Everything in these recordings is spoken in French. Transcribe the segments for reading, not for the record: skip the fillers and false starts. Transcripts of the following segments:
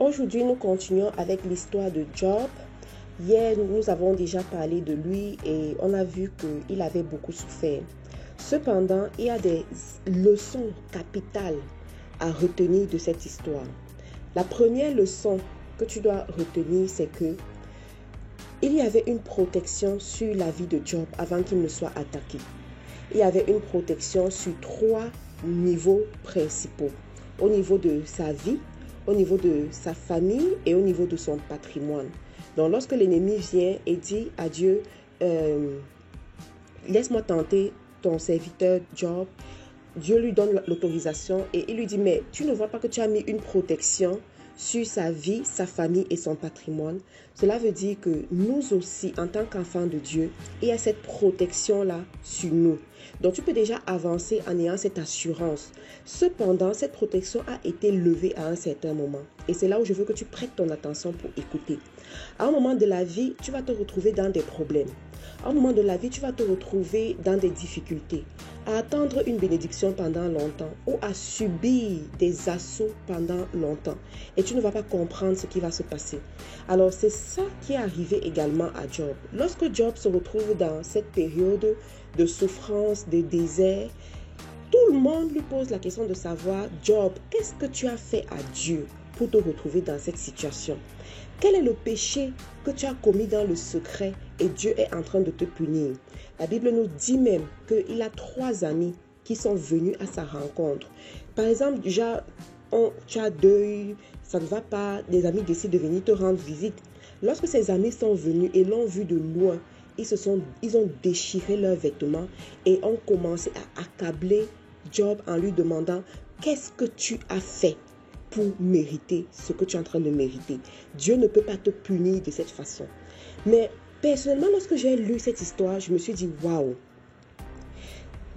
Aujourd'hui, nous continuons avec l'histoire de Job. Hier, nous avons déjà parlé de lui et on a vu qu'il avait beaucoup souffert. Cependant, il y a des leçons capitales à retenir de cette histoire. La première leçon que tu dois retenir, c'est que il y avait une protection sur la vie de Job avant qu'il ne soit attaqué. Il y avait une protection sur 3 niveaux principaux. Au niveau de sa vie, au niveau de sa famille et au niveau de son patrimoine. Donc, lorsque l'ennemi vient et dit à Dieu, laisse-moi tenter ton serviteur Job, Dieu lui donne l'autorisation et il lui dit, mais tu ne vois pas que tu as mis une protection sur sa vie, sa famille et son patrimoine. Cela veut dire que nous aussi, en tant qu'enfants de Dieu, il y a cette protection-là sur nous. Donc, tu peux déjà avancer en ayant cette assurance. Cependant, cette protection a été levée à un certain moment. Et c'est là où je veux que tu prêtes ton attention pour écouter. À un moment de la vie, tu vas te retrouver dans des problèmes. À un moment de la vie, tu vas te retrouver dans des difficultés, à attendre une bénédiction pendant longtemps ou à subir des assauts pendant longtemps. Et tu ne vas pas comprendre ce qui va se passer. Alors, c'est ça qui est arrivé également à Job. Lorsque Job se retrouve dans cette période de souffrance, de désert, tout le monde lui pose la question de savoir, Job, qu'est-ce que tu as fait à Dieu pour te retrouver dans cette situation? Quel est le péché que tu as commis dans le secret et Dieu est en train de te punir? La Bible nous dit même qu'il a 3 amis qui sont venus à sa rencontre. Par exemple, déjà, tu as deuil, ça ne va pas, des amis décident de venir te rendre visite. Lorsque ces amis sont venus et l'ont vu de loin, ils ont déchiré leurs vêtements et ont commencé à accabler Job en lui demandant « Qu'est-ce que tu as fait pour mériter ce que tu es en train de mériter? Dieu ne peut pas te punir de cette façon. » Mais personnellement, lorsque j'ai lu cette histoire, je me suis dit « Waouh !»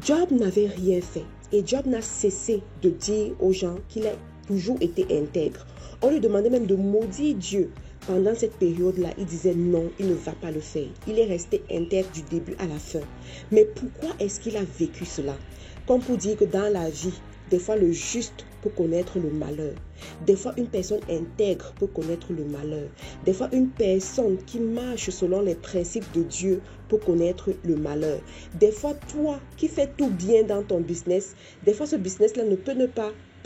Job n'avait rien fait et Job n'a cessé de dire aux gens qu'il a toujours été intègre. On lui demandait même de maudire Dieu. Pendant cette période-là, il disait non, il ne va pas le faire. Il est resté intègre du début à la fin. Mais pourquoi est-ce qu'il a vécu cela? Comme pour dire que dans la vie, des fois le juste peut connaître le malheur. Des fois une personne intègre peut connaître le malheur. Des fois une personne qui marche selon les principes de Dieu peut connaître le malheur. Des fois toi qui fais tout bien dans ton business, des fois ce business-là peut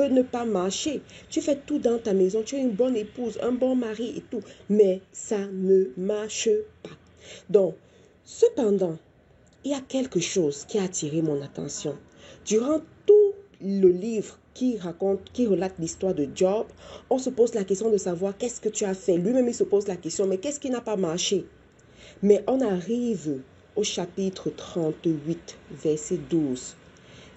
ne pas marcher. Tu fais tout dans ta maison, tu es une bonne épouse, un bon mari et tout, mais ça ne marche pas. Donc, cependant, il y a quelque chose qui a attiré mon attention. Durant tout le livre qui relate l'histoire de Job, on se pose la question de savoir qu'est-ce que tu as fait. Lui-même, il se pose la question, mais qu'est-ce qui n'a pas marché? Mais on arrive au chapitre 38, verset 12.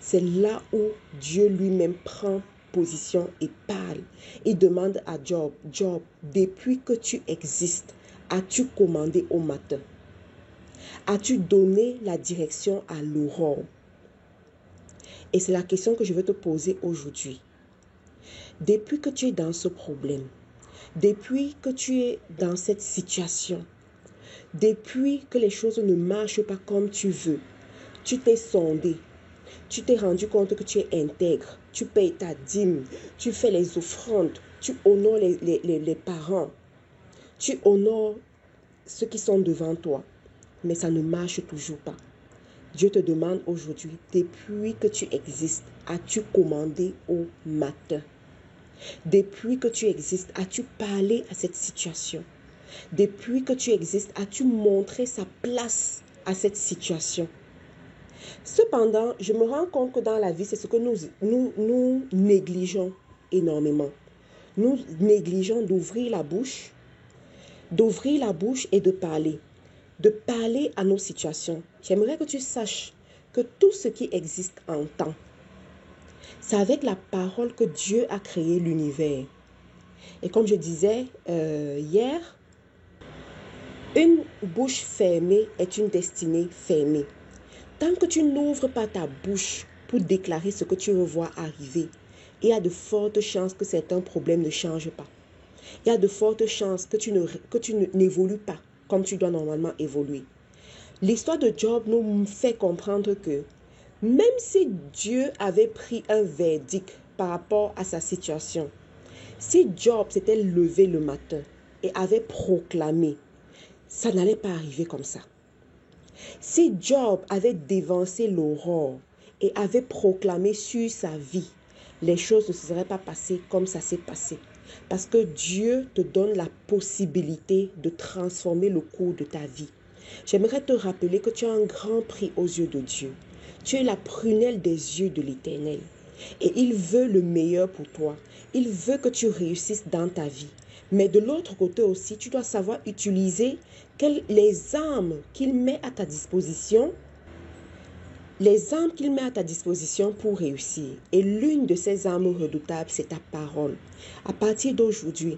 C'est là où Dieu lui-même prend position et parle. Il demande à Job, Job, depuis que tu existes, as-tu commandé au matin? As-tu donné la direction à l'aurore? Et c'est la question que je veux te poser aujourd'hui. Depuis que tu es dans ce problème, depuis que tu es dans cette situation, depuis que les choses ne marchent pas comme tu veux, tu t'es sondé, tu t'es rendu compte que tu es intègre, tu payes ta dîme, tu fais les offrandes, tu honores les parents, tu honores ceux qui sont devant toi, mais ça ne marche toujours pas. Dieu te demande aujourd'hui, depuis que tu existes, as-tu commandé au matin? Depuis que tu existes, as-tu parlé à cette situation? Depuis que tu existes, as-tu montré sa place à cette situation? Cependant, je me rends compte que dans la vie, c'est ce que nous négligeons énormément. Nous négligeons d'ouvrir la bouche et de parler. De parler à nos situations. J'aimerais que tu saches que tout ce qui existe en temps, c'est avec la parole que Dieu a créé l'univers. Et comme je disais hier, une bouche fermée est une destinée fermée. Tant que tu n'ouvres pas ta bouche pour déclarer ce que tu veux voir arriver, il y a de fortes chances que certains problèmes ne changent pas. Il y a de fortes chances que tu n'évolues pas comme tu dois normalement évoluer. L'histoire de Job nous fait comprendre que même si Dieu avait pris un verdict par rapport à sa situation, Si Job s'était levé le matin et avait proclamé, ça n'allait pas arriver comme ça. Si Job avait dévancé l'aurore et avait proclamé sur sa vie, les choses ne se seraient pas passées comme ça s'est passé. Parce que Dieu te donne la possibilité de transformer le cours de ta vie. J'aimerais te rappeler que tu as un grand prix aux yeux de Dieu. Tu es la prunelle des yeux de l'Éternel. Et il veut le meilleur pour toi. Il veut que tu réussisses dans ta vie. Mais de l'autre côté aussi, tu dois savoir utiliser les armes qu'il met à ta disposition. Les armes qu'il met à ta disposition pour réussir. Et l'une de ces armes redoutables, c'est ta parole. À partir d'aujourd'hui,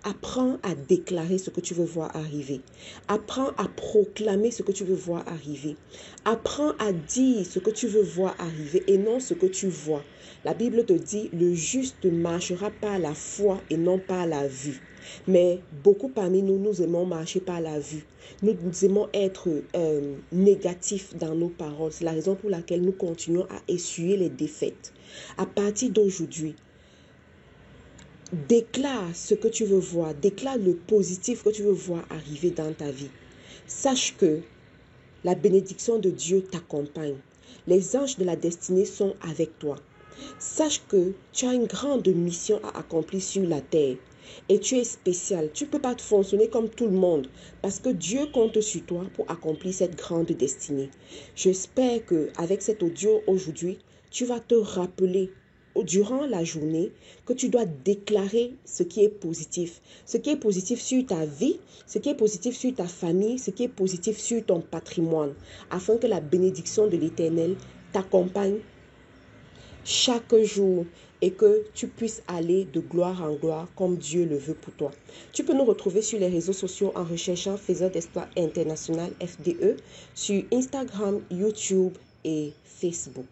apprends à déclarer ce que tu veux voir arriver. Apprends à proclamer ce que tu veux voir arriver. Apprends à dire ce que tu veux voir arriver et non ce que tu vois. La Bible te dit, le juste marchera par la foi et non par la vue. Mais beaucoup parmi nous, nous aimons marcher par la vue. Nous aimons être négatifs dans nos paroles. C'est la raison pour laquelle nous continuons à essuyer les défaites. À partir d'aujourd'hui, déclare ce que tu veux voir. Déclare le positif que tu veux voir arriver dans ta vie. Sache que la bénédiction de Dieu t'accompagne. Les anges de la destinée sont avec toi. Sache que tu as une grande mission à accomplir sur la terre. Et tu es spécial. Tu ne peux pas fonctionner comme tout le monde parce que Dieu compte sur toi pour accomplir cette grande destinée. J'espère qu'avec cet audio aujourd'hui, tu vas te rappeler durant la journée que tu dois déclarer ce qui est positif. Ce qui est positif sur ta vie, ce qui est positif sur ta famille, ce qui est positif sur ton patrimoine, afin que la bénédiction de l'Éternel t'accompagne chaque jour et que tu puisses aller de gloire en gloire comme Dieu le veut pour toi. Tu peux nous retrouver sur les réseaux sociaux en recherchant Faiseur d'Espoir International FDE sur Instagram, YouTube et Facebook.